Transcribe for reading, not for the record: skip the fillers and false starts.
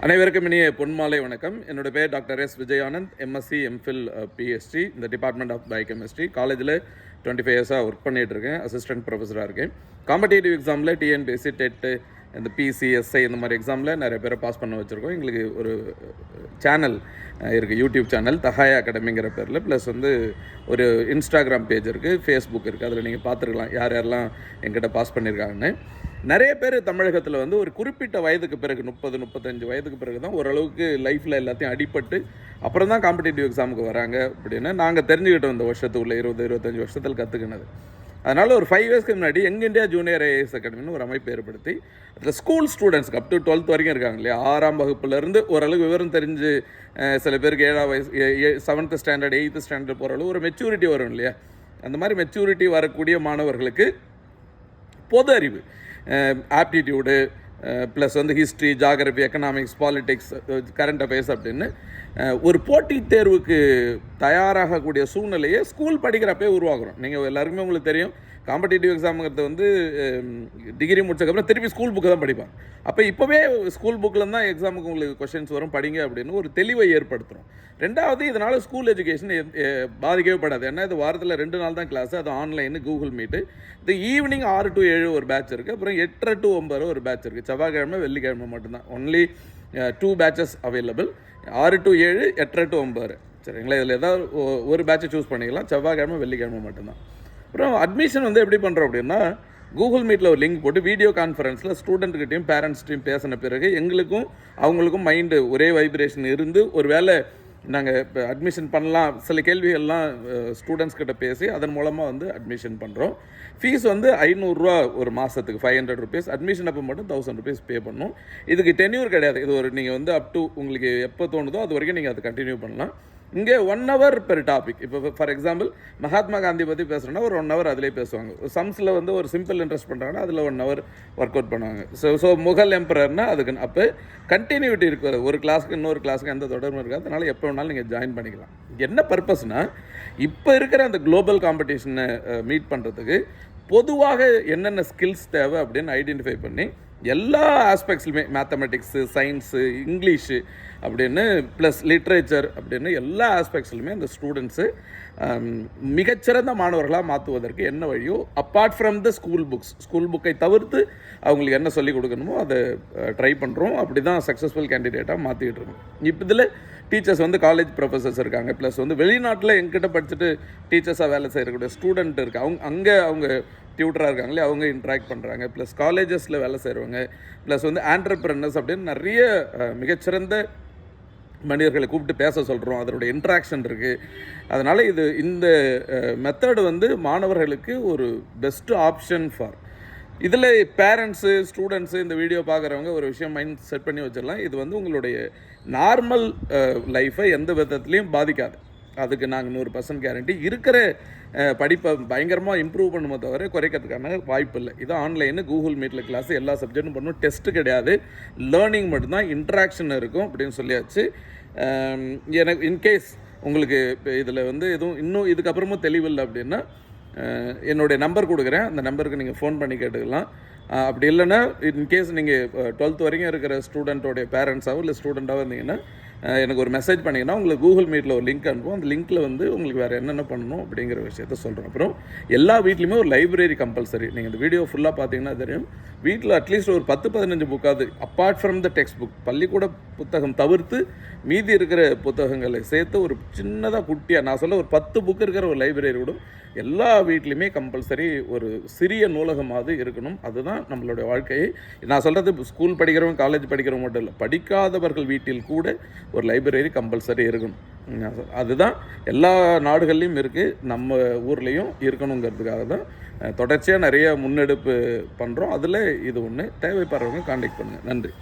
அனைவருக்கும் இனிய பொன்மாலை வணக்கம். என்னோடய பேர் doctor S Vijayanand, MSc MPhil PhD இந்த டிபார்ட்மெண்ட் ஆஃப் பயோகெமிஸ்ட்ரி. காலேஜில் 25 இயர்ஸாக ஒர்க் பண்ணிகிட்ருக்கேன். அசிஸ்டன்ட் ப்ரொஃபஸராக இருக்கேன். காம்படேட்டிவ் எக்ஸாமில் டிஎன்பிஎஸ்சி, டெட்டு, இந்த பிசிஎஸ்ஐ இந்த மாதிரி எக்ஸாமில் நிறைய பேரை பாஸ் பண்ண வச்சுருக்கோம். எங்களுக்கு ஒரு சேனல் இருக்குது, யூடியூப் சேனல் தஹாயா அகாடமிங்கிற பேரில். ப்ளஸ் ஒரு இன்ஸ்டாகிராம் பேஜ் இருக்குது, ஃபேஸ்புக் இருக்குது. அதில் நீங்கள் பார்த்துருக்கலாம் யார் யாரெல்லாம் எங்கிட்ட பாஸ் பண்ணியிருக்காங்கன்னு. நிறைய பேர் தமிழகத்தில் ஒரு குறிப்பிட்ட வயதுக்கு பிறகு 30-35 வயதுக்கு பிறகு தான் ஓரளவுக்கு லைஃப்பில் எல்லாத்தையும் அடிபட்டு அப்புறம் தான் காம்படிட்டிவ் எக்ஸாமுக்கு வராங்க அப்படின்னு நாங்கள் தெரிஞ்சுக்கிட்டோம். இந்த வருஷத்துக்குள்ள 20-25 வருஷத்தில் கற்றுக்கினது. அதனால் ஒரு 5 இயர்ஸ்க்கு முன்னாடி யங் இந்தியா ஜூனியர் ஐஏஎஸ் அகாடமின்னு ஒரு அமைப்பு ஏற்படுத்தி அதில் ஸ்கூல் ஸ்டூடெண்ட்ஸ்க்கு அப் டு 12th வரைக்கும் இருக்காங்க இல்லையா, 6ஆம் வகுப்புலேருந்து ஓரளவுக்கு விவரம் தெரிஞ்சு சில பேருக்கு 7ஆம் வயசு 7th ஸ்டாண்டர்ட் 8th ஸ்டாண்டர்ட் போகிற அளவு ஒரு மெச்சூரிட்டி வரும் இல்லையா, அந்த மாதிரி மெச்சூரிட்டி வரக்கூடிய மாணவர்களுக்கு பொது அறிவு, aptitude, plus history, geography, economics, politics, current affairs அப்படின்னு ஒரு போட்டித் தேர்வுக்கு தயாராகக்கூடிய சூழ்நிலையை ஸ்கூல் படிக்கிறப்பே உருவாக்குறோம். நீங்கள் எல்லாருக்குமே உங்களுக்கு தெரியும், காம்படிட்டிவ் எக்ஸாமுங்கிறது டிகிரி முடிச்சதுக்கப்புறம் திருப்பி ஸ்கூல் புக்கு தான் படிப்பாங்க. அப்போ இப்போவே ஸ்கூல் புக்கில் தான் எக்ஸாமுக்கு உங்களுக்கு கொஷின்ஸ் வரும், படிங்க அப்படின்னு ஒரு தெளிவை ஏற்படுத்துகிறோம். ரெண்டாவது, இதனால் ஸ்கூல் எஜுகேஷன் பாதிக்கவே படாது. ஏன்னா இது வாரத்தில் 2 நாள் தான் கிளாஸு, அது ஆன்லைனு, கூகுள் மீட்டு. இது ஈவினிங் 6 to 7 ஒரு பேட்ச் இருக்குது, அப்புறம் 8:30 to 9 ஒரு பேட்ச் இருக்குது. செவ்வாய்க்கிழமை வெள்ளிக்கிழமை மட்டும்தான், only 2 patches available. 6 to 7, 8:30 to 9. சரிங்களா, இதில் ஏதாவது ஒரு பேட்சை சூஸ் பண்ணிக்கலாம். செவ்வாய்க்கிழமை வெள்ளிக்கிழமை மட்டும்தான். அப்புறம் அட்மிஷன் எப்படி பண்ணுறோம் அப்படின்னா, கூகுள் மீட்டில் ஒரு லிங்க் போட்டு வீடியோ கான்ஃபரன்ஸில் ஸ்டூடெண்ட்கிட்டையும் பேரண்ட்ஸ்கிட்டையும் பேசின பிறகு எங்களுக்கும் அவங்களுக்கும் மைண்டு ஒரே வைப்ரேஷன் இருந்து ஒரு வேளை நாங்கள் இப்போ அட்மிஷன் பண்ணலாம், சில கேள்விகள்லாம் ஸ்டூடெண்ட்ஸ் கிட்ட பேசி அதன் மூலமாக அட்மிஷன் பண்ணுறோம். ஃபீஸ் 500 ஒரு மாதத்துக்கு 500 rupees. அட்மிஷன் அப்போ மட்டும் 1000 rupees பே பண்ணணும். இதுக்கு டென்யூர் கிடையாது. இது ஒரு நீங்கள் அப் டு உங்களுக்கு எப்போ தோணுதோ அது வரைக்கும் நீங்கள் அதை கண்டினியூ பண்ணலாம். இங்கே 1 hour பெர் டாபிக். இப்போ ஃபார் எக்ஸாம்பிள் மகாத்மா காந்தி பற்றி பேசுகிறோன்னா ஒரு 1 hour அதிலே பேசுவாங்க. சம்ஸில் ஒரு சிம்பிள் இன்ட்ரெஸ்ட் பண்ணுறாங்கன்னா அதில் 1 hour ஒர்க் அவுட் பண்ணுவாங்க. ஸோ முகல் எம்பரர்னா அதுக்கு அப்போ கண்டினியூட்டி இருக்கிறது, ஒரு கிளாஸுக்கு இன்னொரு கிளாஸுக்கு எந்த தொடர்பும் இருக்காது. அதனால் எப்போ வேணாலும் நீங்கள் ஜாயின் பண்ணிக்கலாம். என்ன பர்பஸ்னால், இப்போ இருக்கிற அந்த குளோபல் காம்படிஷனை மீட் பண்ணுறதுக்கு பொதுவாக என்னென்ன ஸ்கில்ஸ் தேவை அப்படின்னு ஐடென்டிஃபை பண்ணி எல்லா ஆஸ்பெக்ட்ஸ்லையுமே, மேத்தமெட்டிக்ஸு, சயின்ஸு, இங்கிலீஷு அப்படின்னு ப்ளஸ் லிட்ரேச்சர் அப்படின்னு எல்லா ஆஸ்பெக்ட்ஸ்லையுமே அந்த ஸ்டூடெண்ட்ஸு மிகச்சிறந்த மாணவர்களாக மாற்றுவதற்கு என்ன வழியோ, அப்பார்ட் ஃப்ரம் த ஸ்கூல் புக்கை தவிர்த்து அவங்களுக்கு என்ன சொல்லிக் கொடுக்கணுமோ அதை ட்ரை பண்ணுறோம். அப்படி தான் சக்ஸஸ்ஃபுல் கேண்டிடேட்டாக மாற்றிக்கிட்டு இருக்கோம். இப்போ இதில் டீச்சர்ஸ் காலேஜ் ப்ரொஃபஸர்ஸ் இருக்காங்க, ப்ளஸ் வெளிநாட்டில் எங்கிட்ட படிச்சுட்டு டீச்சர்ஸாக வேலை செய்யக்கூடிய ஸ்டூடெண்ட் இருக்குது. அவங்க டியூட்டராக இருக்காங்களே, அவங்க இன்ட்ராக்ட் பண்ணுறாங்க. ப்ளஸ் காலேஜஸில் வேலை செய்கிறவங்க, ப்ளஸ் ஆண்டர்பிரனர்ஸ் அப்படின்னு நிறைய மிகச்சிறந்த மனிதர்களை கூப்பிட்டு பேச சொல்கிறோம். அதனுடைய இன்ட்ராக்ஷன் இருக்குது. அதனால் இந்த மெத்தடு மாணவர்களுக்கு ஒரு பெஸ்ட்டு ஆப்ஷன் ஃபார். இதில் பேரண்ட்ஸு, ஸ்டூடெண்ட்ஸு இந்த வீடியோ பார்க்குறவங்க ஒரு விஷயம் மைண்ட் செட் பண்ணி வச்சிடலாம். இது உங்களுடைய நார்மல் லைஃப்பை எந்த விதத்துலேயும் பாதிக்காது. அதுக்கு நாங்கள் 100% கேரண்டி. இருக்கிற படிப்பை பயங்கரமாக இம்ப்ரூவ் பண்ணுமோ தவிர குறைக்கிறதுக்கான வாய்ப்பு இல்லை. இது ஆன்லைனு, கூகுள் மீட்டில் கிளாஸ், எல்லா சப்ஜெக்டும் பண்ணும், டெஸ்ட்டு கிடையாது, லேர்னிங் மட்டும்தான், இன்ட்ராக்ஷன் இருக்கும் அப்படின்னு சொல்லியாச்சு. எனக்கு இன்கேஸ் உங்களுக்கு இதில் எதுவும் இன்னும் இதுக்கப்புறமும் தெளிவில்லை அப்படின்னா என்னுடைய நம்பர் கொடுக்குறேன், அந்த நம்பருக்கு நீங்கள் ஃபோன் பண்ணி கேட்டுக்கலாம். அப்படி இல்லைன்னா இன்கேஸ் நீங்கள் 12th வரைக்கும் இருக்கிற ஸ்டூடெண்ட்டோடைய பேரண்ட்ஸாகவோ இல்லை ஸ்டூடெண்ட்டாகவும் இருந்தீங்கன்னா எனக்கு ஒரு மெசேஜ் பண்ணிங்கன்னா உங்களுக்கு கூகுள் மீட்டில் ஒரு லிங்க் அனுப்புவோம். அந்த லிங்க்கில் உங்களுக்கு வேறு என்னென்ன பண்ணணும் அப்படிங்கிற விஷயத்த சொல்கிறோம். அப்புறம் எல்லா வீட்லேயுமே ஒரு லைப்ரரி கம்பல்சரி. நீங்கள் இந்த வீடியோ ஃபுல்லாக பார்த்தீங்கன்னா தெரியும், வீட்டில் அட்லீஸ்ட் ஒரு 10-15 புக்காவது apart from the text book, பள்ளிக்கூட புத்தகம் தவிர்த்து மீதி இருக்கிற புத்தகங்களை சேர்த்து ஒரு சின்னதாக குட்டியாக, நான் சொல்ல ஒரு 10 புக் இருக்கிற ஒரு லைப்ரரி கூட எல்லா வீட்லேயுமே கம்பல்சரி ஒரு சிறிய நூலகமாவது இருக்கணும். அதுதான் நம்மளுடைய வாழ்க்கையை. நான் சொல்கிறது ஸ்கூல் படிக்கிறவங்க, காலேஜ் படிக்கிறவங்க மட்டும் இல்லை, படிக்காதவர்கள் வீட்டில் கூட ஒரு லைப்ரரி கம்பல்சரி இருக்கணும். அதுதான் எல்லா நாடுகள்லையும் இருக்குது, நம்ம ஊர்லேயும் இருக்கணுங்கிறதுக்காக தான் தொடர்ச்சியாக நிறைய முன்னெடுப்பு பண்ணுறோம். அதில் இது ஒன்று. தேவைப்படுறவங்க கான்டாக்ட் பண்ணுங்கள். நன்றி.